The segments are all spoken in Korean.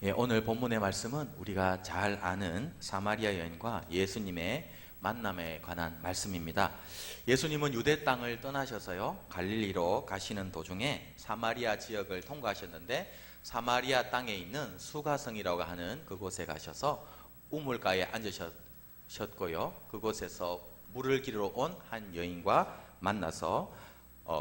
오늘 본문의 말씀은 우리가 잘 아는 사마리아 여인과 예수님의 만남에 관한 말씀입니다. 예수님은 유대 땅을 떠나셔서요, 갈릴리로 가시는 도중에 사마리아 지역을 통과하셨는데, 사마리아 땅에 있는 수가성이라고 하는 그곳에 가셔서 우물가에 앉으셨고요, 그곳에서 물을 기르러 온 한 여인과 만나서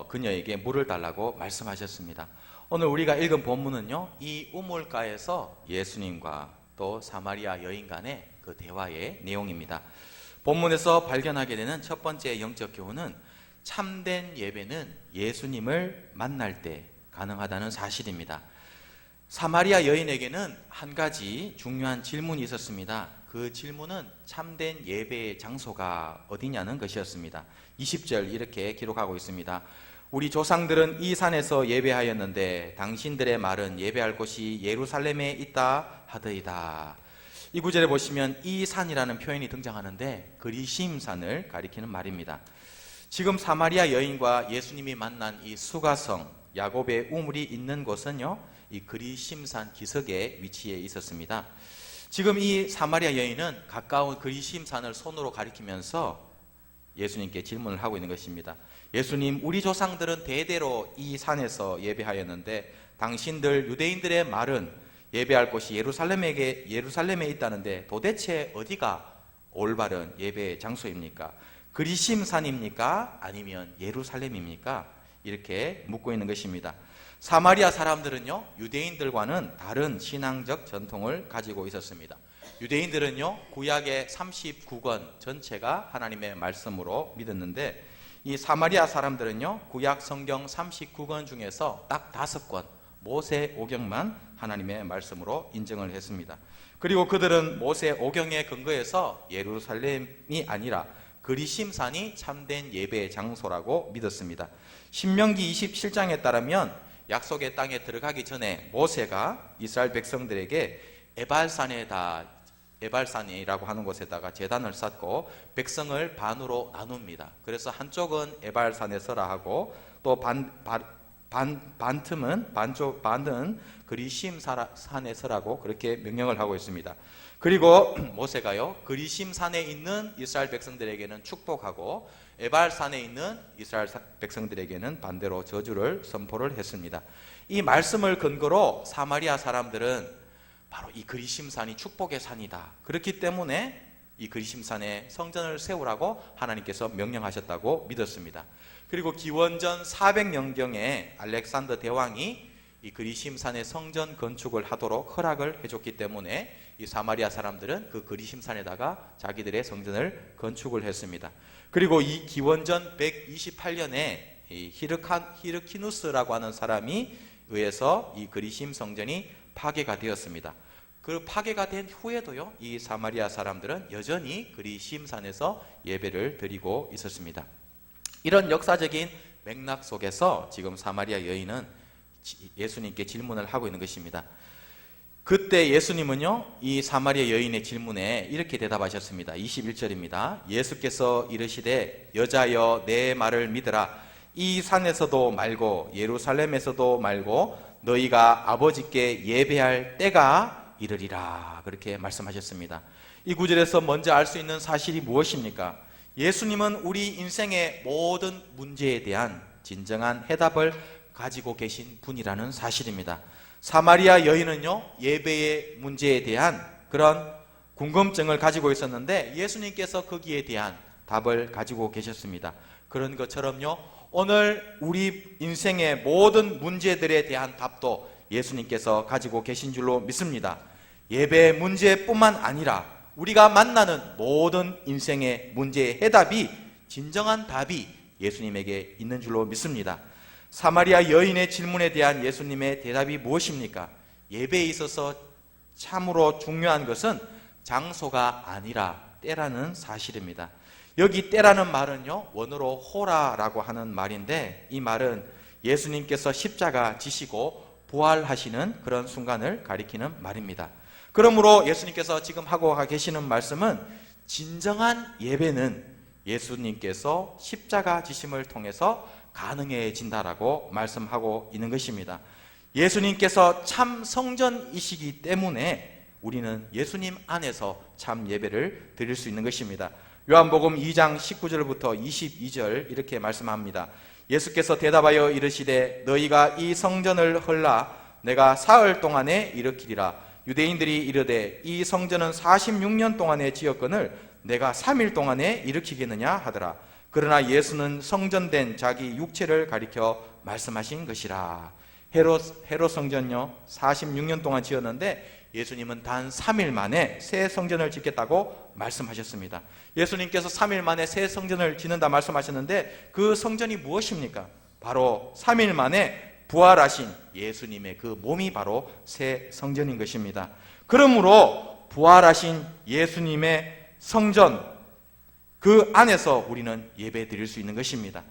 그녀에게 물을 달라고 말씀하셨습니다. 오늘 우리가 읽은 본문은요, 이 우물가에서 예수님과 또 사마리아 여인 간의 그 대화의 내용입니다. 본문에서 발견하게 되는 첫 번째 영적 교훈은 참된 예배는 예수님을 만날 때 가능하다는 사실입니다. 사마리아 여인에게는 한 가지 중요한 질문이 있었습니다. 그 질문은 참된 예배의 장소가 어디냐는 것이었습니다. 20절 이렇게 기록하고 있습니다. 우리 조상들은 이 산에서 예배하였는데 당신들의 말은 예배할 곳이 예루살렘에 있다 하더이다. 이 구절에 보시면 이 산이라는 표현이 등장하는데 그리심산을 가리키는 말입니다. 지금 사마리아 여인과 예수님이 만난 이 수가성, 야곱의 우물이 있는 곳은요, 이 그리심산 기슭에 위치해 있었습니다. 지금 이 사마리아 여인은 가까운 그리심산을 손으로 가리키면서 예수님께 질문을 하고 있는 것입니다. 예수님, 우리 조상들은 대대로 이 산에서 예배하였는데 당신들 유대인들의 말은 예배할 곳이 예루살렘에 있다는데 도대체 어디가 올바른 예배 장소입니까? 그리심산입니까? 아니면 예루살렘입니까? 이렇게 묻고 있는 것입니다. 사마리아 사람들은요, 유대인들과는 다른 신앙적 전통을 가지고 있었습니다. 유대인들은요, 구약의 39권 전체가 하나님의 말씀으로 믿었는데, 이 사마리아 사람들은요, 구약 성경 39권 중에서 딱 5권 모세 오경만 하나님의 말씀으로 인정을 했습니다. 그리고 그들은 모세 오경에 근거해서 예루살렘이 아니라 그리심산이 참된 예배의 장소라고 믿었습니다. 신명기 27장에 따르면 약속의 땅에 들어가기 전에 모세가 이스라엘 백성들에게 에발산이라고 하는 곳에다가 제단을 쌓고 백성을 반으로 나눕니다. 그래서 한쪽은 에발산에 서라 하고 또 반은 그리심산에 서라고 그렇게 명령을 하고 있습니다. 그리고 모세가요, 그리심산에 있는 이스라엘 백성들에게는 축복하고 에발산에 있는 이스라엘 백성들에게는 반대로 저주를 선포를 했습니다. 이 말씀을 근거로 사마리아 사람들은 바로 이 그리심산이 축복의 산이다, 그렇기 때문에 이 그리심산에 성전을 세우라고 하나님께서 명령하셨다고 믿었습니다. 그리고 기원전 400년경에 알렉산더 대왕이 이 그리심산에 성전 건축을 하도록 허락을 해줬기 때문에 이 사마리아 사람들은 그 그리심산에다가 자기들의 성전을 건축을 했습니다. 그리고 이 기원전 128년에 이 히르키누스라고 하는 사람이 의해서 이 그리심 성전이 파괴가 되었습니다. 그 파괴가 된 후에도요, 이 사마리아 사람들은 여전히 그리심산에서 예배를 드리고 있었습니다. 이런 역사적인 맥락 속에서 지금 사마리아 여인은 예수님께 질문을 하고 있는 것입니다. 그때 예수님은요, 이 사마리아 여인의 질문에 이렇게 대답하셨습니다. 21절입니다. 예수께서 이르시되 여자여 내 말을 믿으라. 이 산에서도 말고 예루살렘에서도 말고 너희가 아버지께 예배할 때가 이르리라, 그렇게 말씀하셨습니다. 이 구절에서 먼저 알 수 있는 사실이 무엇입니까? 예수님은 우리 인생의 모든 문제에 대한 진정한 해답을 가지고 계신 분이라는 사실입니다. 사마리아 여인은요, 예배의 문제에 대한 그런 궁금증을 가지고 있었는데 예수님께서 거기에 대한 답을 가지고 계셨습니다. 그런 것처럼요, 오늘 우리 인생의 모든 문제들에 대한 답도 예수님께서 가지고 계신 줄로 믿습니다. 예배의 문제뿐만 아니라 우리가 만나는 모든 인생의 문제의 해답이, 진정한 답이 예수님에게 있는 줄로 믿습니다. 사마리아 여인의 질문에 대한 예수님의 대답이 무엇입니까? 예배에 있어서 참으로 중요한 것은 장소가 아니라 때라는 사실입니다. 여기 때라는 말은요, 원어로 호라라고 하는 말인데, 이 말은 예수님께서 십자가 지시고 부활하시는 그런 순간을 가리키는 말입니다. 그러므로 예수님께서 지금 하고 계시는 말씀은 진정한 예배는 예수님께서 십자가 지심을 통해서 가능해진다라고 말씀하고 있는 것입니다. 예수님께서 참 성전이시기 때문에 우리는 예수님 안에서 참 예배를 드릴 수 있는 것입니다. 요한복음 2장 19절부터 22절 이렇게 말씀합니다. 예수께서 대답하여 이르시되 너희가 이 성전을 헐라 내가 사흘 동안에 일으키리라. 유대인들이 이르되 이 성전은 46년 동안에 지었거늘 내가 3일 동안에 일으키겠느냐 하더라. 그러나 예수는 성전된 자기 육체를 가리켜 말씀하신 것이라. 헤롯 성전요 46년 동안 지었는데 예수님은 단 3일 만에 새 성전을 짓겠다고 말씀하셨습니다. 예수님께서 3일 만에 새 성전을 짓는다 말씀하셨는데 그 성전이 무엇입니까? 바로 3일 만에 부활하신 예수님의 그 몸이 바로 새 성전인 것입니다. 그러므로 부활하신 예수님의 성전, 그 안에서 우리는 예배 드릴 수 있는 것입니다.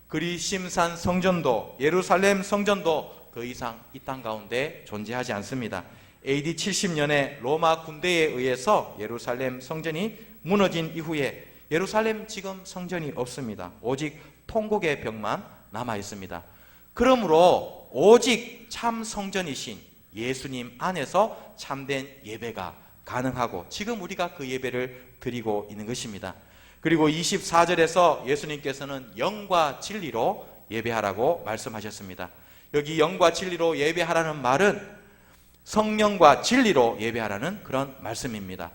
그리심산 성전도 예루살렘 성전도 더 이상 이 땅 가운데 존재하지 않습니다. AD 70년에 로마 군대에 의해서 예루살렘 성전이 무너진 이후에 예루살렘 지금 성전이 없습니다. 오직 통곡의 벽만 남아 있습니다. 그러므로 오직 참 성전이신 예수님 안에서 참된 예배가 가능하고 지금 우리가 그 예배를 드리고 있는 것입니다. 그리고 24절에서 예수님께서는 영과 진리로 예배하라고 말씀하셨습니다. 여기 영과 진리로 예배하라는 말은 성령과 진리로 예배하라는 그런 말씀입니다.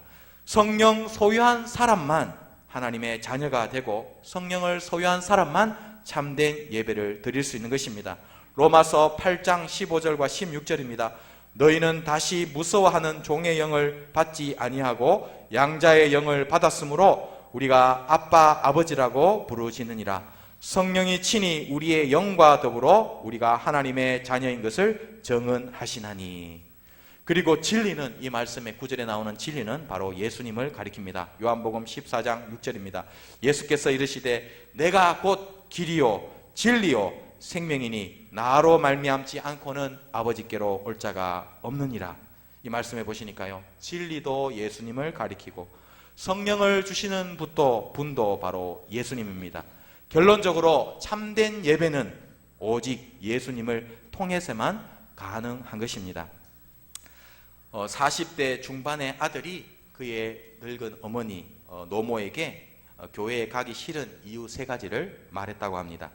성령 소유한 사람만 하나님의 자녀가 되고 성령을 소유한 사람만 참된 예배를 드릴 수 있는 것입니다. 로마서 8장 15절과 16절입니다. 너희는 다시 무서워하는 종의 영을 받지 아니하고 양자의 영을 받았으므로 우리가 아빠 아버지라고 부르시느니라. 성령이 친히 우리의 영과 더불어 우리가 하나님의 자녀인 것을 증언하시나니. 그리고 진리는 이 말씀의 9절에 나오는 진리는 바로 예수님을 가리킵니다. 요한복음 14장 6절입니다. 예수께서 이르시되 내가 곧 길이요 진리요 생명이니 나로 말미암지 않고는 아버지께로 올 자가 없느니라. 이 말씀에 보시니까요, 진리도 예수님을 가리키고 성령을 주시는 분도 바로 예수님입니다. 결론적으로 참된 예배는 오직 예수님을 통해서만 가능한 것입니다. 40대 중반의 아들이 그의 늙은 어머니 노모에게 교회에 가기 싫은 이유 3가지를 말했다고 합니다.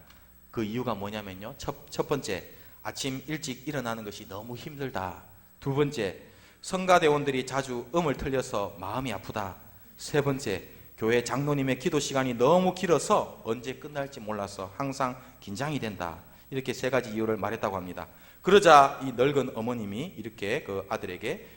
그 이유가 뭐냐면요, 첫 번째, 아침 일찍 일어나는 것이 너무 힘들다. 2번째, 성가대원들이 자주 음을 틀려서 마음이 아프다. 3번째, 교회 장로님의 기도 시간이 너무 길어서 언제 끝날지 몰라서 항상 긴장이 된다. 이렇게 3가지 이유를 말했다고 합니다. 그러자 이 늙은 어머님이 이렇게 그 아들에게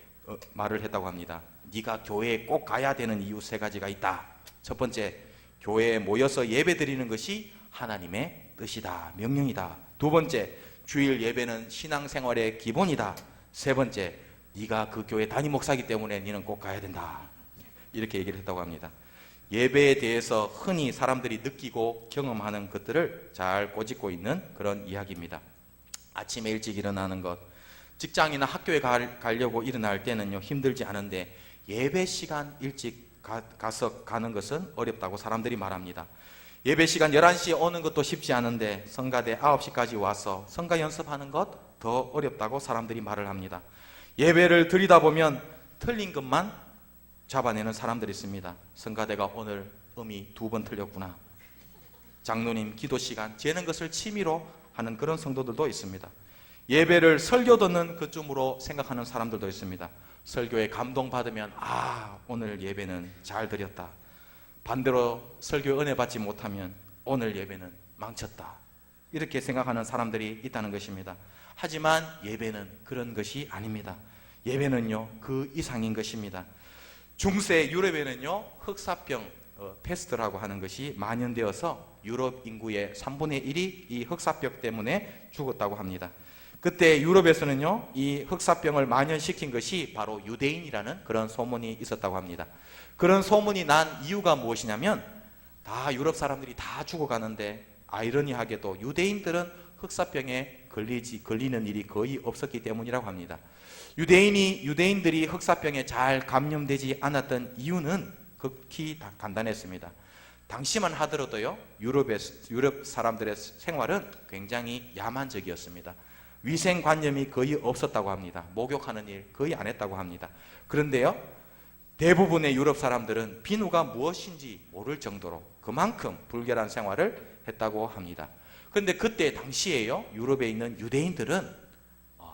말을 했다고 합니다. 네가 교회에 꼭 가야 되는 이유 3가지가 있다. 첫 번째, 교회에 모여서 예배 드리는 것이 하나님의 뜻이다, 명령이다. 2번째, 주일 예배는 신앙생활의 기본이다. 3번째, 네가 그 교회 담임 목사이기 때문에 너는 꼭 가야 된다. 이렇게 얘기를 했다고 합니다. 예배에 대해서 흔히 사람들이 느끼고 경험하는 것들을 잘 꼬집고 있는 그런 이야기입니다. 아침에 일찍 일어나는 것, 직장이나 학교에 가려고 일어날 때는요 힘들지 않은데 예배 시간 일찍 가서 가는 것은 어렵다고 사람들이 말합니다. 예배 시간 11시에 오는 것도 쉽지 않은데 성가대 9시까지 와서 성가 연습하는 것 더 어렵다고 사람들이 말을 합니다. 예배를 드리다 보면 틀린 것만 잡아내는 사람들이 있습니다. 성가대가 오늘 음이 2번 틀렸구나. 장로님 기도 시간 재는 것을 취미로 하는 그런 성도들도 있습니다. 예배를 설교 듣는 그쯤으로 생각하는 사람들도 있습니다. 설교에 감동받으면 오늘 예배는 잘 드렸다. 반대로 설교 은혜 받지 못하면 오늘 예배는 망쳤다. 이렇게 생각하는 사람들이 있다는 것입니다. 하지만 예배는 그런 것이 아닙니다. 예배는요 그 이상인 것입니다. 중세 유럽에는요 흑사병 페스트라고 하는 것이 만연되어서 유럽 인구의 3분의 1이 이 흑사병 때문에 죽었다고 합니다. 그때 유럽에서는요 이 흑사병을 만연시킨 것이 바로 유대인이라는 그런 소문이 있었다고 합니다. 그런 소문이 난 이유가 무엇이냐면 다 유럽 사람들이 다 죽어가는데 아이러니하게도 유대인들은 흑사병에 걸리는 일이 거의 없었기 때문이라고 합니다. 유대인들이 흑사병에 잘 감염되지 않았던 이유는 극히 간단했습니다. 당시만 하더라도요 유럽 사람들의 생활은 굉장히 야만적이었습니다. 위생관념이 거의 없었다고 합니다. 목욕하는 일 거의 안 했다고 합니다. 그런데요, 대부분의 유럽 사람들은 비누가 무엇인지 모를 정도로 그만큼 불결한 생활을 했다고 합니다. 그런데 그때 당시에요, 유럽에 있는 유대인들은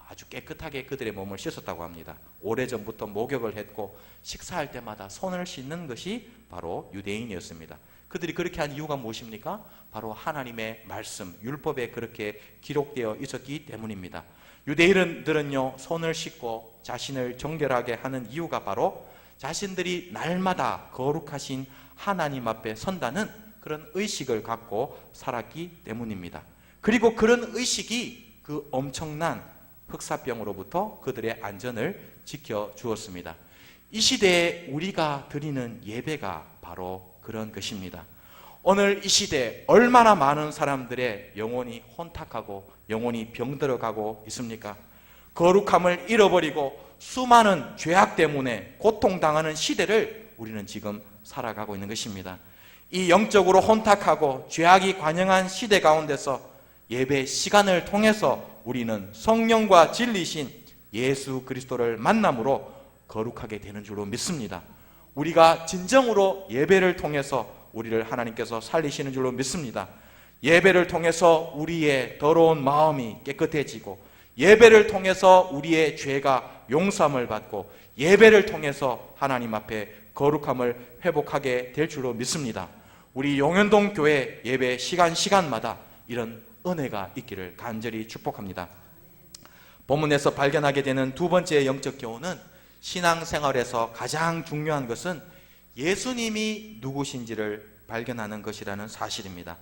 아주 깨끗하게 그들의 몸을 씻었다고 합니다. 오래전부터 목욕을 했고 식사할 때마다 손을 씻는 것이 바로 유대인이었습니다. 그들이 그렇게 한 이유가 무엇입니까? 바로 하나님의 말씀, 율법에 그렇게 기록되어 있었기 때문입니다. 유대인들은요, 손을 씻고 자신을 정결하게 하는 이유가 바로 자신들이 날마다 거룩하신 하나님 앞에 선다는 그런 의식을 갖고 살았기 때문입니다. 그리고 그런 의식이 그 엄청난 흑사병으로부터 그들의 안전을 지켜주었습니다. 이 시대에 우리가 드리는 예배가 바로 그런 것입니다. 오늘 이 시대에 얼마나 많은 사람들의 영혼이 혼탁하고 영혼이 병들어가고 있습니까? 거룩함을 잃어버리고 수많은 죄악 때문에 고통당하는 시대를 우리는 지금 살아가고 있는 것입니다. 이 영적으로 혼탁하고 죄악이 관영한 시대 가운데서 예배 시간을 통해서 우리는 성령과 진리신 예수 그리스도를 만남으로 거룩하게 되는 줄로 믿습니다. 우리가 진정으로 예배를 통해서 우리를 하나님께서 살리시는 줄로 믿습니다. 예배를 통해서 우리의 더러운 마음이 깨끗해지고, 예배를 통해서 우리의 죄가 용서함을 받고, 예배를 통해서 하나님 앞에 거룩함을 회복하게 될 줄로 믿습니다. 우리 용현동 교회 예배 시간마다 이런 은혜가 있기를 간절히 축복합니다. 본문에서 발견하게 되는 두 번째 영적 교훈은 신앙생활에서 가장 중요한 것은 예수님이 누구신지를 발견하는 것이라는 사실입니다.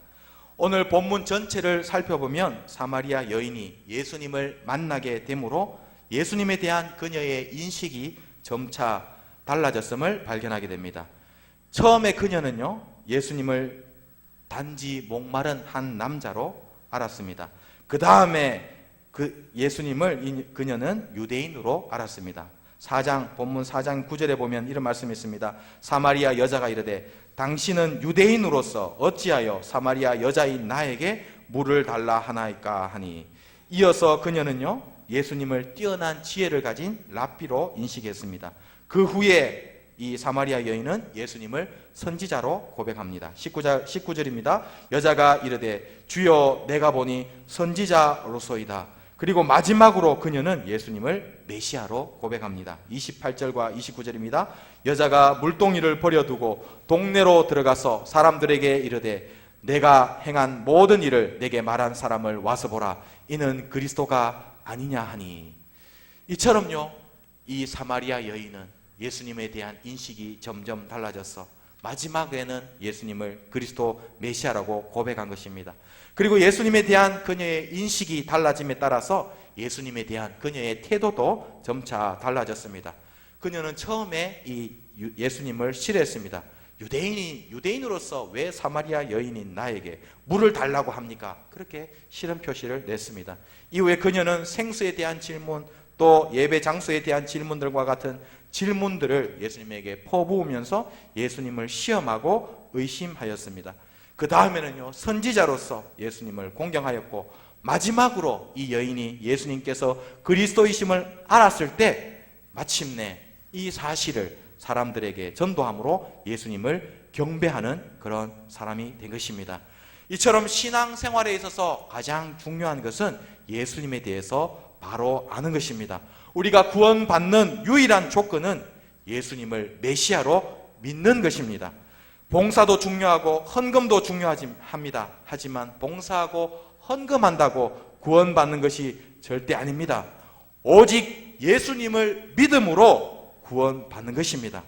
오늘 본문 전체를 살펴보면 사마리아 여인이 예수님을 만나게 되므로 예수님에 대한 그녀의 인식이 점차 달라졌음을 발견하게 됩니다. 처음에 그녀는요, 예수님을 단지 목마른 한 남자로 알았습니다. 그 다음에 예수님을 그녀는 유대인으로 알았습니다. 본문 4장 9절에 보면 이런 말씀이 있습니다. 사마리아 여자가 이르되 당신은 유대인으로서 어찌하여 사마리아 여자인 나에게 물을 달라 하나이까 하니, 이어서 그녀는요, 예수님을 뛰어난 지혜를 가진 랍비로 인식했습니다. 그 후에 이 사마리아 여인은 예수님을 선지자로 고백합니다. 19절입니다. 여자가 이르되 주여 내가 보니 선지자로소이다. 그리고 마지막으로 그녀는 예수님을 메시아로 고백합니다. 28절과 29절입니다. 여자가 물동이를 버려두고 동네로 들어가서 사람들에게 이르되 내가 행한 모든 일을 내게 말한 사람을 와서 보라. 이는 그리스도가 아니냐 하니, 이처럼요, 이 사마리아 여인은 예수님에 대한 인식이 점점 달라져서 마지막에는 예수님을 그리스도 메시아라고 고백한 것입니다. 그리고 예수님에 대한 그녀의 인식이 달라짐에 따라서 예수님에 대한 그녀의 태도도 점차 달라졌습니다. 그녀는 처음에 이 예수님을 싫어했습니다. 유대인으로서 왜 사마리아 여인인 나에게 물을 달라고 합니까? 그렇게 싫은 표시를 냈습니다. 이후에 그녀는 생수에 대한 질문, 또 예배 장소에 대한 질문들과 같은 질문들을 예수님에게 퍼부으면서 예수님을 시험하고 의심하였습니다. 그 다음에는요, 선지자로서 예수님을 공경하였고, 마지막으로 이 여인이 예수님께서 그리스도이심을 알았을 때 마침내 이 사실을 사람들에게 전도함으로 예수님을 경배하는 그런 사람이 된 것입니다. 이처럼 신앙생활에 있어서 가장 중요한 것은 예수님에 대해서 바로 아는 것입니다. 우리가 구원받는 유일한 조건은 예수님을 메시아로 믿는 것입니다. 봉사도 중요하고 헌금도 중요합니다. 하지만 봉사하고 헌금한다고 구원받는 것이 절대 아닙니다. 오직 예수님을 믿음으로 구원받는 것입니다.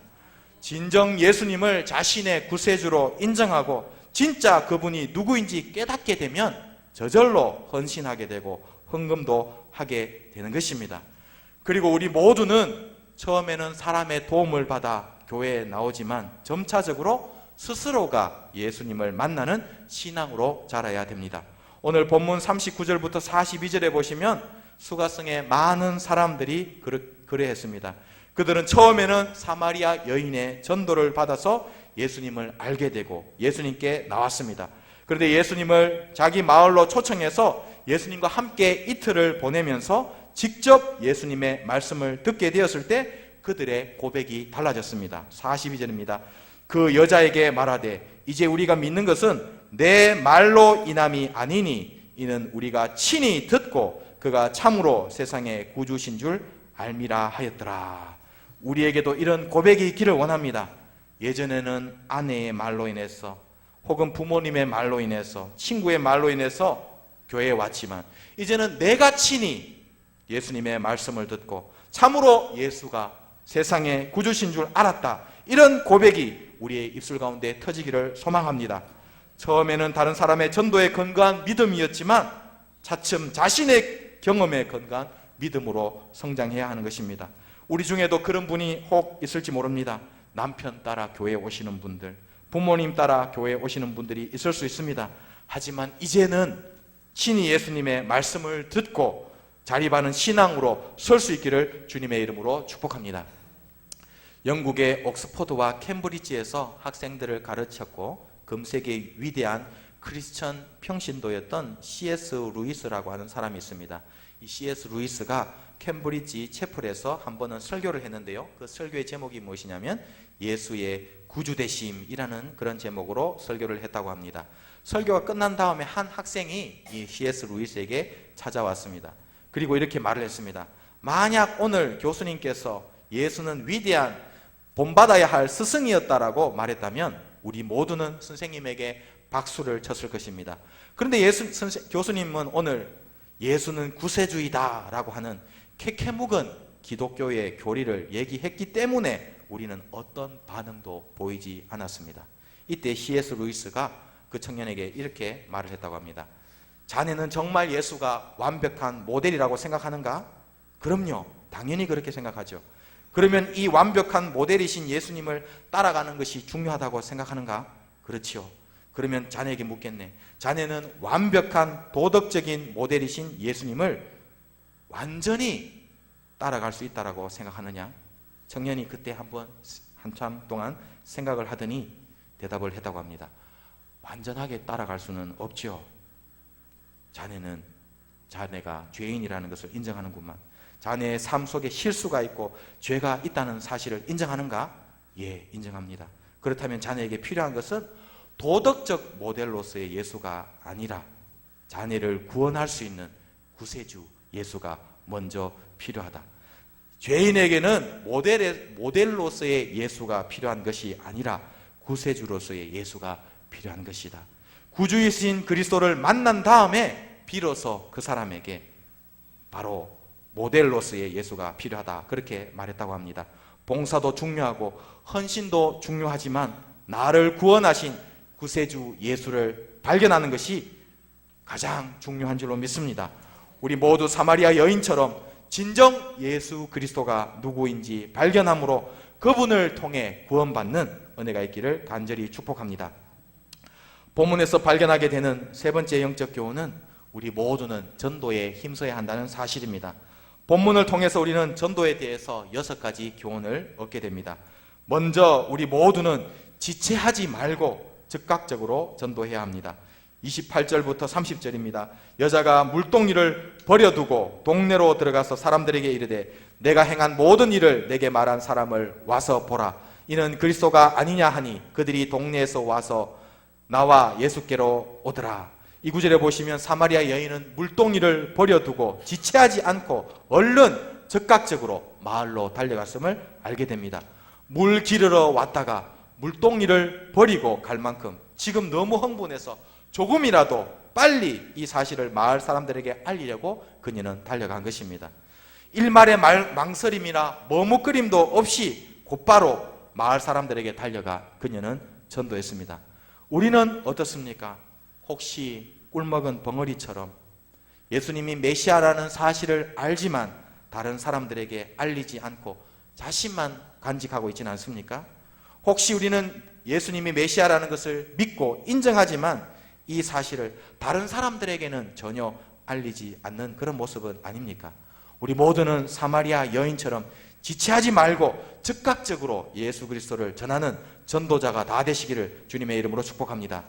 진정 예수님을 자신의 구세주로 인정하고 진짜 그분이 누구인지 깨닫게 되면 저절로 헌신하게 되고 헌금도 하게 되는 것입니다. 그리고 우리 모두는 처음에는 사람의 도움을 받아 교회에 나오지만 점차적으로 스스로가 예수님을 만나는 신앙으로 자라야 됩니다. 오늘 본문 39절부터 42절에 보시면 수가성의 많은 사람들이 그래했습니다. 그들은 처음에는 사마리아 여인의 전도를 받아서 예수님을 알게 되고 예수님께 나왔습니다. 그런데 예수님을 자기 마을로 초청해서 예수님과 함께 이틀을 보내면서 직접 예수님의 말씀을 듣게 되었을 때 그들의 고백이 달라졌습니다. 42절입니다. 그 여자에게 말하되 이제 우리가 믿는 것은 내 말로 인함이 아니니 이는 우리가 친히 듣고 그가 참으로 세상의 구주신 줄 알미라 하였더라. 우리에게도 이런 고백이 있기를 원합니다. 예전에는 아내의 말로 인해서 혹은 부모님의 말로 인해서 친구의 말로 인해서 교회에 왔지만 이제는 내가 친히 예수님의 말씀을 듣고 참으로 예수가 세상의 구주신 줄 알았다. 이런 고백이 우리의 입술 가운데 터지기를 소망합니다. 처음에는 다른 사람의 전도에 근거한 믿음이었지만 차츰 자신의 경험에 근거한 믿음으로 성장해야 하는 것입니다. 우리 중에도 그런 분이 혹 있을지 모릅니다. 남편 따라 교회에 오시는 분들, 부모님 따라 교회에 오시는 분들이 있을 수 있습니다. 하지만 이제는 친히 예수님의 말씀을 듣고 자립하는 신앙으로 설 수 있기를 주님의 이름으로 축복합니다. 영국의 옥스퍼드와 캠브리지에서 학생들을 가르쳤고 금세기의 위대한 크리스천 평신도였던 C.S. 루이스라고 하는 사람이 있습니다. 이 C.S. 루이스가 캠브리지 채플에서 한 번은 설교를 했는데요. 그 설교의 제목이 무엇이냐면 예수의 구주되심이라는 그런 제목으로 설교를 했다고 합니다. 설교가 끝난 다음에 한 학생이 이 C.S. 루이스에게 찾아왔습니다. 그리고 이렇게 말을 했습니다. 만약 오늘 교수님께서 예수는 위대한 본받아야 할 스승이었다라고 말했다면 우리 모두는 선생님에게 박수를 쳤을 것입니다. 그런데 교수님은 오늘 예수는 구세주이다 라고 하는 캐캐묵은 기독교의 교리를 얘기했기 때문에 우리는 어떤 반응도 보이지 않았습니다. 이때 C.S. 루이스가 그 청년에게 이렇게 말을 했다고 합니다. 자네는 정말 예수가 완벽한 모델이라고 생각하는가? 그럼요. 당연히 그렇게 생각하죠. 그러면 이 완벽한 모델이신 예수님을 따라가는 것이 중요하다고 생각하는가? 그렇지요. 그러면 자네에게 묻겠네. 자네는 완벽한 도덕적인 모델이신 예수님을 완전히 따라갈 수 있다고 생각하느냐? 청년이 그때 한참 동안 생각을 하더니 대답을 했다고 합니다. 완전하게 따라갈 수는 없죠. 자네가 죄인이라는 것을 인정하는구만. 자네의 삶 속에 실수가 있고 죄가 있다는 사실을 인정하는가? 예, 인정합니다. 그렇다면 자네에게 필요한 것은 도덕적 모델로서의 예수가 아니라 자네를 구원할 수 있는 구세주 예수가 먼저 필요하다. 죄인에게는 모델로서의 예수가 필요한 것이 아니라 구세주로서의 예수가 필요한 것이다. 구주이신 그리스도를 만난 다음에 비로소 그 사람에게 바로 모델로서의 예수가 필요하다. 그렇게 말했다고 합니다. 봉사도 중요하고 헌신도 중요하지만 나를 구원하신 구세주 예수를 발견하는 것이 가장 중요한 줄로 믿습니다. 우리 모두 사마리아 여인처럼 진정 예수 그리스도가 누구인지 발견함으로 그분을 통해 구원받는 은혜가 있기를 간절히 축복합니다. 본문에서 발견하게 되는 세 번째 영적 교훈은 우리 모두는 전도에 힘써야 한다는 사실입니다. 본문을 통해서 우리는 전도에 대해서 6가지 교훈을 얻게 됩니다. 먼저 우리 모두는 지체하지 말고 즉각적으로 전도해야 합니다. 28절부터 30절입니다. 여자가 물동이를 버려두고 동네로 들어가서 사람들에게 이르되 내가 행한 모든 일을 내게 말한 사람을 와서 보라. 이는 그리스도가 아니냐 하니 그들이 동네에서 와서 나와 예수께로 오더라. 이 구절에 보시면 사마리아 여인은 물동이를 버려두고 지체하지 않고 얼른 즉각적으로 마을로 달려갔음을 알게 됩니다. 물 기르러 왔다가 물동이를 버리고 갈 만큼 지금 너무 흥분해서 조금이라도 빨리 이 사실을 마을 사람들에게 알리려고 그녀는 달려간 것입니다. 일말의 망설임이나 머뭇거림도 없이 곧바로 마을 사람들에게 달려가 그녀는 전도했습니다. 우리는 어떻습니까? 혹시 꿀먹은 벙어리처럼 예수님이 메시아라는 사실을 알지만 다른 사람들에게 알리지 않고 자신만 간직하고 있지는 않습니까? 혹시 우리는 예수님이 메시아라는 것을 믿고 인정하지만 이 사실을 다른 사람들에게는 전혀 알리지 않는 그런 모습은 아닙니까? 우리 모두는 사마리아 여인처럼 지체하지 말고 즉각적으로 예수 그리스도를 전하는 전도자가 다 되시기를 주님의 이름으로 축복합니다.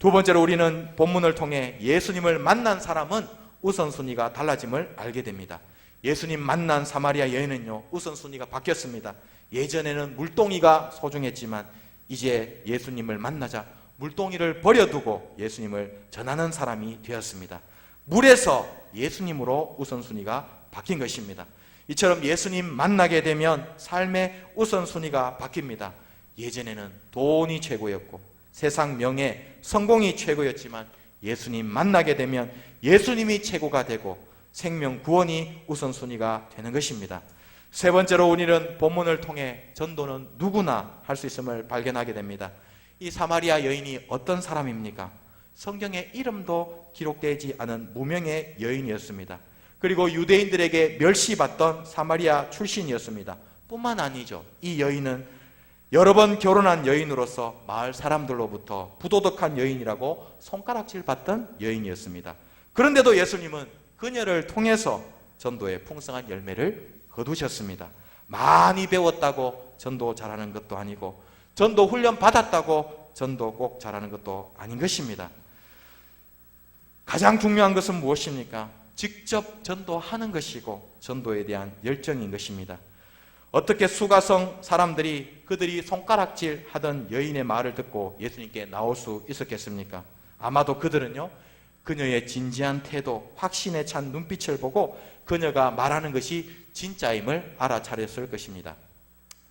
두 번째로 우리는 본문을 통해 예수님을 만난 사람은 우선순위가 달라짐을 알게 됩니다. 예수님 만난 사마리아 여인은요, 우선순위가 바뀌었습니다. 예전에는 물동이가 소중했지만 이제 예수님을 만나자 물동이를 버려두고 예수님을 전하는 사람이 되었습니다. 물에서 예수님으로 우선순위가 바뀐 것입니다. 이처럼 예수님 만나게 되면 삶의 우선순위가 바뀝니다. 예전에는 돈이 최고였고 세상 명예, 성공이 최고였지만 예수님 만나게 되면 예수님이 최고가 되고 생명 구원이 우선순위가 되는 것입니다. 세 번째로 우리는 본문을 통해 전도는 누구나 할 수 있음을 발견하게 됩니다. 이 사마리아 여인이 어떤 사람입니까? 성경에 이름도 기록되지 않은 무명의 여인이었습니다. 그리고 유대인들에게 멸시받던 사마리아 출신이었습니다. 뿐만 아니죠. 이 여인은 여러 번 결혼한 여인으로서 마을 사람들로부터 부도덕한 여인이라고 손가락질 받던 여인이었습니다. 그런데도 예수님은 그녀를 통해서 전도의 풍성한 열매를 거두셨습니다. 많이 배웠다고 전도 잘하는 것도 아니고 전도 훈련 받았다고 전도 꼭 잘하는 것도 아닌 것입니다. 가장 중요한 것은 무엇입니까? 직접 전도하는 것이고 전도에 대한 열정인 것입니다. 어떻게 수가성 사람들이 그들이 손가락질 하던 여인의 말을 듣고 예수님께 나올 수 있었겠습니까? 아마도 그들은요, 그녀의 진지한 태도, 확신에 찬 눈빛을 보고 그녀가 말하는 것이 진짜임을 알아차렸을 것입니다.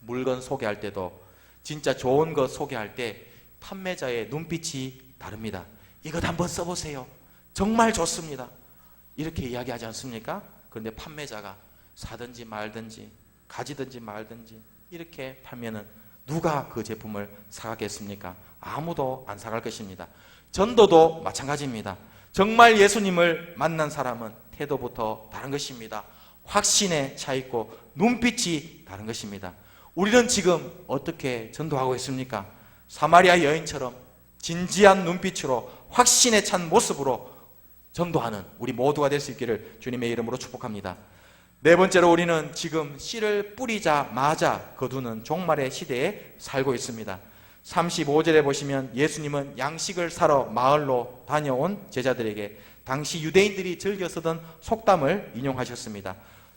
물건 소개할 때도 진짜 좋은 것 소개할 때 판매자의 눈빛이 다릅니다. 이것 한번 써보세요. 정말 좋습니다. 이렇게 이야기하지 않습니까? 그런데 판매자가 사든지 말든지 가지든지 말든지 이렇게 팔면은 누가 그 제품을 사가겠습니까? 아무도 안 사갈 것입니다. 전도도 마찬가지입니다. 정말 예수님을 만난 사람은 태도부터 다른 것입니다. 확신에 차 있고 눈빛이 다른 것입니다. 우리는 지금 어떻게 전도하고 있습니까? 사마리아 여인처럼 진지한 눈빛으로 확신에 찬 모습으로 전도하는 우리 모두가 될 수 있기를 주님의 이름으로 축복합니다. 네 번째로 우리는 지금 씨를 뿌리자마자 거두는 종말의 시대에 살고 있습니다. 35절에 보시면 예수님은 양식을 사러 마을로 다녀온 제자들에게 당시 유대인들이 즐겨 쓰던 속담을 인용하셨습니다.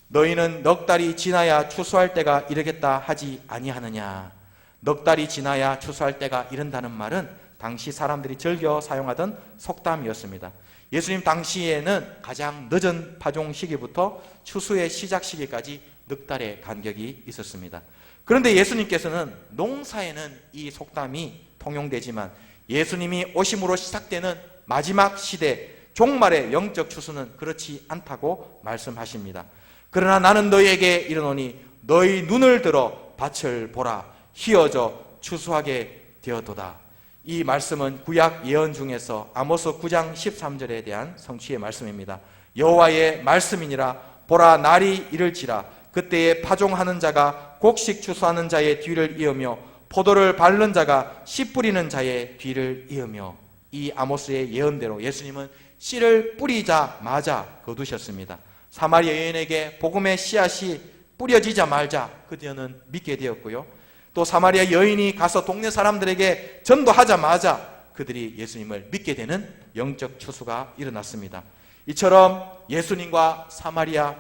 너희는 넉 달이 지나야 추수할 때가 이르겠다 하지 아니하느냐. 넉 달이 지나야 추수할 때가 이른다는 말은 당시 사람들이 즐겨 사용하던 속담이었습니다. 예수님 당시에는 가장 늦은 파종 시기부터 추수의 시작 시기까지 넉 달의 간격이 있었습니다. 그런데 예수님께서는 농사에는 이 속담이 통용되지만 예수님이 오심으로 시작되는 마지막 시대 종말의 영적 추수는 그렇지 않다고 말씀하십니다. 그러나 나는 너희에게 이르노니 너희 눈을 들어 밭을 보라 희어져 추수하게 되었도다. 이 말씀은 구약 예언 중에서 아모스 9장 13절에 대한 성취의 말씀입니다. 여호와의 말씀이니라 보라 날이 이를지라 그때에 파종하는 자가 곡식 추수하는 자의 뒤를 이으며 포도를 밟는 자가 씨 뿌리는 자의 뒤를 이으며. 이 아모스의 예언대로 예수님은 씨를 뿌리자마자 거두셨습니다. 사마리아 여인에게 복음의 씨앗이 뿌려지자마자 그녀는 믿게 되었고요. 또 사마리아 여인이 가서 동네 사람들에게 전도하자마자 그들이 예수님을 믿게 되는 영적 추수가 일어났습니다. 이처럼 예수님과 사마리아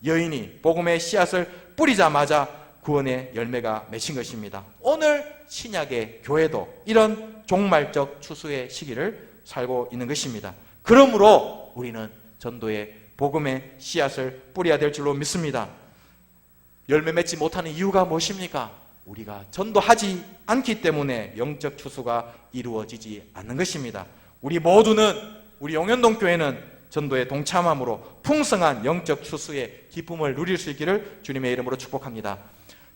여인이 복음의 씨앗을 뿌리자마자 구원의 열매가 맺힌 것입니다. 오늘 신약의 교회도 이런 종말적 추수의 시기를 살고 있는 것입니다. 그러므로 우리는 전도의 복음의 씨앗을 뿌려야 될 줄로 믿습니다. 열매 맺지 못하는 이유가 무엇입니까? 우리가 전도하지 않기 때문에 영적 추수가 이루어지지 않는 것입니다. 우리 모두는, 우리 용현동 교회는 전도에 동참함으로 풍성한 영적 추수의 기쁨을 누릴 수 있기를 주님의 이름으로 축복합니다.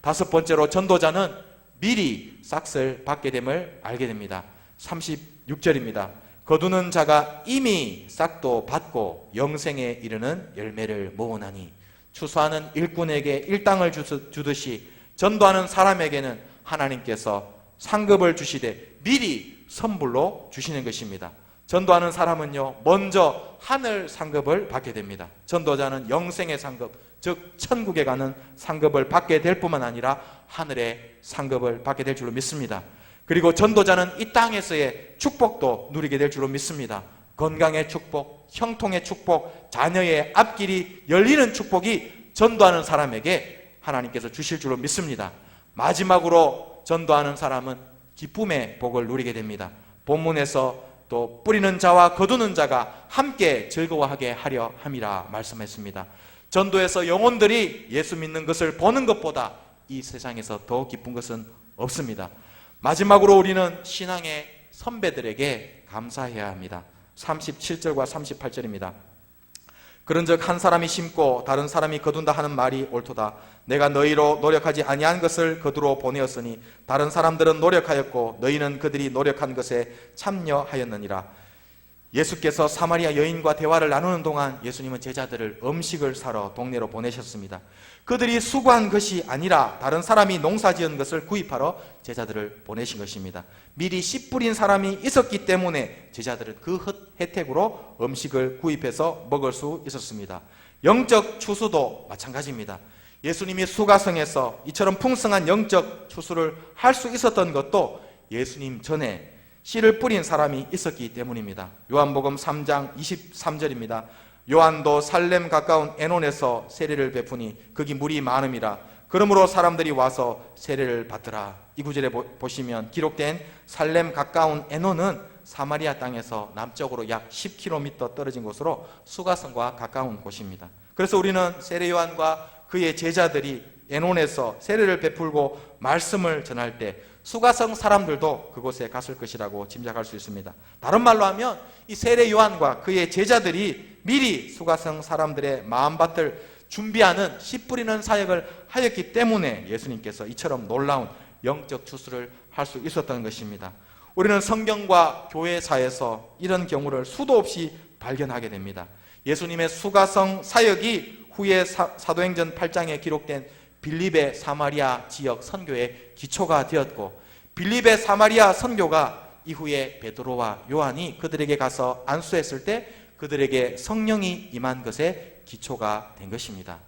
다섯 번째로 전도자는 미리 싹을 받게 됨을 알게 됩니다. 36절입니다. 거두는 자가 이미 싹도 받고 영생에 이르는 열매를 모으나니 추수하는 일꾼에게 일당을 주듯이 전도하는 사람에게는 하나님께서 상급을 주시되 미리 선불로 주시는 것입니다. 전도하는 사람은요, 먼저 하늘 상급을 받게 됩니다. 전도자는 영생의 상급, 즉 천국에 가는 상급을 받게 될 뿐만 아니라 하늘의 상급을 받게 될 줄로 믿습니다. 그리고 전도자는 이 땅에서의 축복도 누리게 될 줄로 믿습니다. 건강의 축복, 형통의 축복, 자녀의 앞길이 열리는 축복이 전도하는 사람에게 하나님께서 주실 줄로 믿습니다. 마지막으로 전도하는 사람은 기쁨의 복을 누리게 됩니다. 본문에서 또 뿌리는 자와 거두는 자가 함께 즐거워하게 하려 함이라 말씀했습니다. 전도에서 영혼들이 예수 믿는 것을 보는 것보다 이 세상에서 더 기쁜 것은 없습니다. 마지막으로 우리는 신앙의 선배들에게 감사해야 합니다. 37절과 38절입니다. 그런즉 한 사람이 심고 다른 사람이 거둔다 하는 말이 옳도다. 내가 너희로 노력하지 아니한 것을 거두러 보내었으니 다른 사람들은 노력하였고 너희는 그들이 노력한 것에 참여하였느니라. 예수께서 사마리아 여인과 대화를 나누는 동안 예수님은 제자들을 음식을 사러 동네로 보내셨습니다. 그들이 수고한 것이 아니라 다른 사람이 농사지은 것을 구입하러 제자들을 보내신 것입니다. 미리 씨 뿌린 사람이 있었기 때문에 제자들은 그 혜택으로 음식을 구입해서 먹을 수 있었습니다. 영적 추수도 마찬가지입니다. 예수님이 수가성에서 이처럼 풍성한 영적 추수를 할 수 있었던 것도 예수님 전에 씨를 뿌린 사람이 있었기 때문입니다. 요한복음 3장 23절입니다. 요한도 살렘 가까운 에논에서 세례를 베푸니 거기 물이 많음이라. 그러므로 사람들이 와서 세례를 받더라. 이 구절에 보시면 기록된 살렘 가까운 에논은 사마리아 땅에서 남쪽으로 약 10km 떨어진 곳으로 수가성과 가까운 곳입니다. 그래서 우리는 세례 요한과 그의 제자들이 에논에서 세례를 베풀고 말씀을 전할 때 수가성 사람들도 그곳에 갔을 것이라고 짐작할 수 있습니다. 다른 말로 하면 이 세례 요한과 그의 제자들이 미리 수가성 사람들의 마음밭을 준비하는 씨 뿌리는 사역을 하였기 때문에 예수님께서 이처럼 놀라운 영적 추수를 할 수 있었던 것입니다. 우리는 성경과 교회사에서 이런 경우를 수도 없이 발견하게 됩니다. 예수님의 수가성 사역이 후에 사도행전 8장에 기록된 빌립의 사마리아 지역 선교의 기초가 되었고, 빌립의 사마리아 선교가 이후에 베드로와 요한이 그들에게 가서 안수했을 때 그들에게 성령이 임한 것의 기초가 된 것입니다.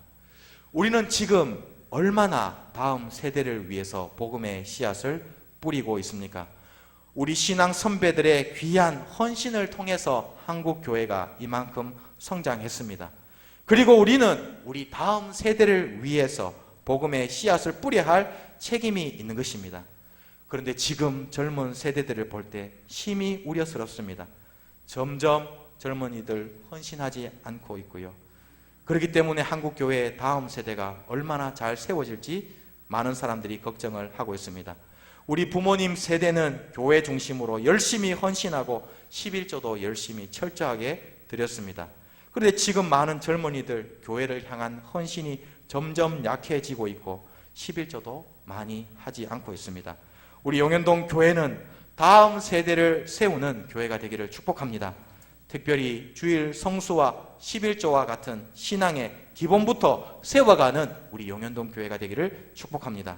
우리는 지금 얼마나 다음 세대를 위해서 복음의 씨앗을 뿌리고 있습니까? 우리 신앙 선배들의 귀한 헌신을 통해서 한국 교회가 이만큼 성장했습니다. 그리고 우리는 우리 다음 세대를 위해서 복음의 씨앗을 뿌려야 할 책임이 있는 것입니다. 그런데 지금 젊은 세대들을 볼 때 심히 우려스럽습니다. 점점 젊은이들 헌신하지 않고 있고요. 그렇기 때문에 한국 교회의 다음 세대가 얼마나 잘 세워질지 많은 사람들이 걱정을 하고 있습니다. 우리 부모님 세대는 교회 중심으로 열심히 헌신하고 11조도 열심히 철저하게 드렸습니다. 그런데 지금 많은 젊은이들 교회를 향한 헌신이 점점 약해지고 있고 11조도 많이 하지 않고 있습니다. 우리 용현동 교회는 다음 세대를 세우는 교회가 되기를 축복합니다. 특별히 주일 성수와 11조와 같은 신앙의 기본부터 세워가는 우리 용현동 교회가 되기를 축복합니다.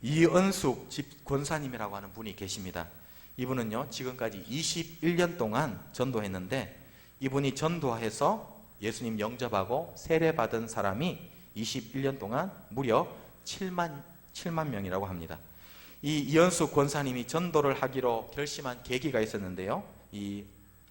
이은숙 집 권사님이라고 하는 분이 계십니다. 이분은요, 지금까지 21년 동안 전도했는데 이분이 전도해서 예수님 영접하고 세례받은 사람이 21년 동안 무려 7만 명이라고 합니다. 이 이은숙 권사님이 전도를 하기로 결심한 계기가 있었는데요, 이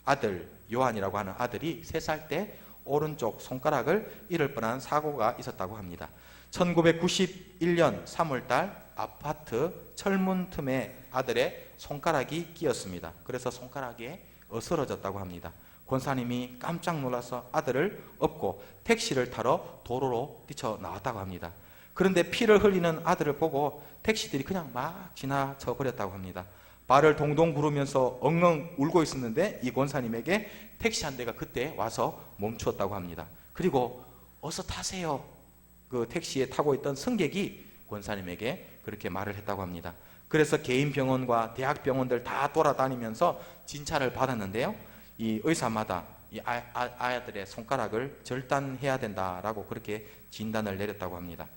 아들 요한이라고 하는 아들이 3살 때 오른쪽 손가락을 잃을 뻔한 사고가 있었다고 합니다. 1991년 3월달 아파트 철문 틈에 아들의 손가락이 끼었습니다. 그래서 손가락이 어스러졌다고 합니다. 권사님이 깜짝 놀라서 아들을 업고 택시를 타러 도로로 뛰쳐나왔다고 합니다. 그런데 피를 흘리는 아들을 보고 택시들이 그냥 막 지나쳐 버렸다고 합니다. 발을 동동 구르면서 엉엉 울고 있었는데 이 권사님에게 택시 한 대가 그때 와서 멈추었다고 합니다. 그리고 어서 타세요. 그 택시에 타고 있던 승객이 권사님에게 그렇게 말을 했다고 합니다. 그래서 개인 병원과 대학 병원들 다 돌아다니면서 진찰을 받았는데요, 이 의사마다 이 아이들의 손가락을 절단해야 된다라고 그렇게 진단을 내렸다고 합니다.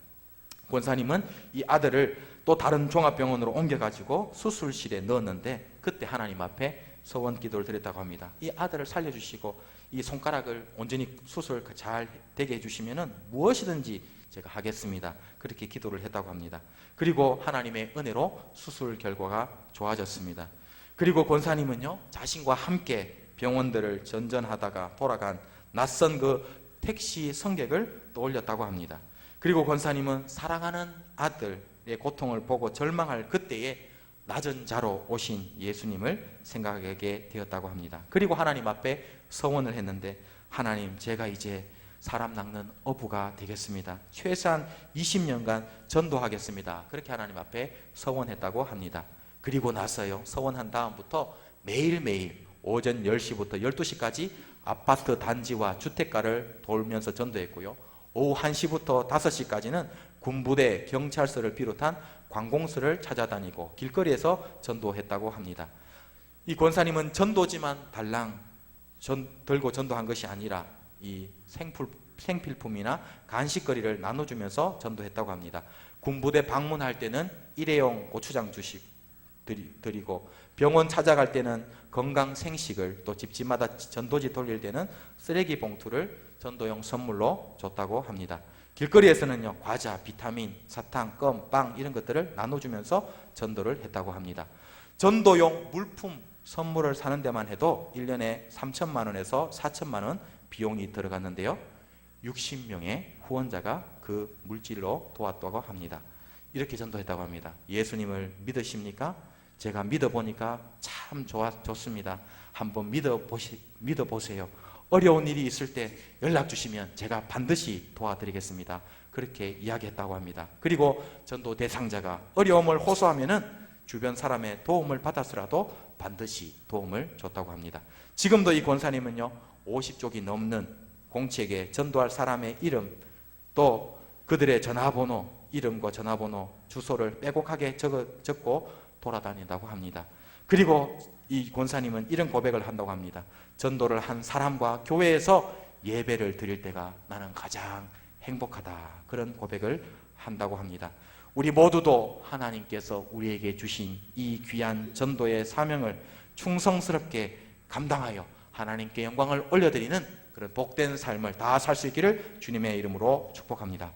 권사님은 이 아들을 또 다른 종합병원으로 옮겨가지고 수술실에 넣었는데 그때 하나님 앞에 서원 기도를 드렸다고 합니다. 이 아들을 살려주시고 이 손가락을 온전히 수술 잘 되게 해주시면 무엇이든지 제가 하겠습니다. 그렇게 기도를 했다고 합니다. 그리고 하나님의 은혜로 수술 결과가 좋아졌습니다. 그리고 권사님은요, 자신과 함께 병원들을 전전하다가 돌아간 낯선 그 택시 승객을 떠올렸다고 합니다. 그리고 권사님은 사랑하는 아들의 고통을 보고 절망할 그때에 낮은 자로 오신 예수님을 생각하게 되었다고 합니다. 그리고 하나님 앞에 서원을 했는데, 하나님, 제가 이제 사람 낚는 어부가 되겠습니다. 최소한 20년간 전도하겠습니다. 그렇게 하나님 앞에 서원했다고 합니다. 그리고 나서요, 서원한 다음부터 매일매일 오전 10시부터 12시까지 아파트 단지와 주택가를 돌면서 전도했고요. 오후 1시부터 5시까지는 군부대, 경찰서를 비롯한 관공서를 찾아다니고 길거리에서 전도했다고 합니다. 이 권사님은 전도지만 달랑 들고 전도한 것이 아니라 이 생필품이나 간식거리를 나눠주면서 전도했다고 합니다. 군부대 방문할 때는 일회용 고추장 주식 드리고, 병원 찾아갈 때는 건강 생식을, 또 집집마다 전도지 돌릴 때는 쓰레기 봉투를 전도용 선물로 줬다고 합니다. 길거리에서는요, 과자, 비타민, 사탕, 껌, 빵 이런 것들을 나눠주면서 전도를 했다고 합니다. 전도용 물품 선물을 사는 데만 해도 1년에 3천만 원에서 4천만 원 비용이 들어갔는데요, 60명의 후원자가 그 물질로 도왔다고 합니다. 이렇게 전도했다고 합니다. 예수님을 믿으십니까? 제가 믿어보니까 참 좋습니다. 한번 믿어보세요. 어려운 일이 있을 때 연락 주시면 제가 반드시 도와드리겠습니다. 그렇게 이야기했다고 합니다. 그리고 전도 대상자가 어려움을 호소하면은 주변 사람의 도움을 받아서라도 반드시 도움을 줬다고 합니다. 지금도 이 권사님은요, 50쪽이 넘는 공책에 전도할 사람의 이름, 또 그들의 전화번호, 이름과 전화번호, 주소를 빼곡하게 적고 돌아다닌다고 합니다. 그리고 이 권사님은 이런 고백을 한다고 합니다. 전도를 한 사람과 교회에서 예배를 드릴 때가 나는 가장 행복하다, 그런 고백을 한다고 합니다. 우리 모두도 하나님께서 우리에게 주신 이 귀한 전도의 사명을 충성스럽게 감당하여 하나님께 영광을 올려드리는 그런 복된 삶을 다 살 수 있기를 주님의 이름으로 축복합니다.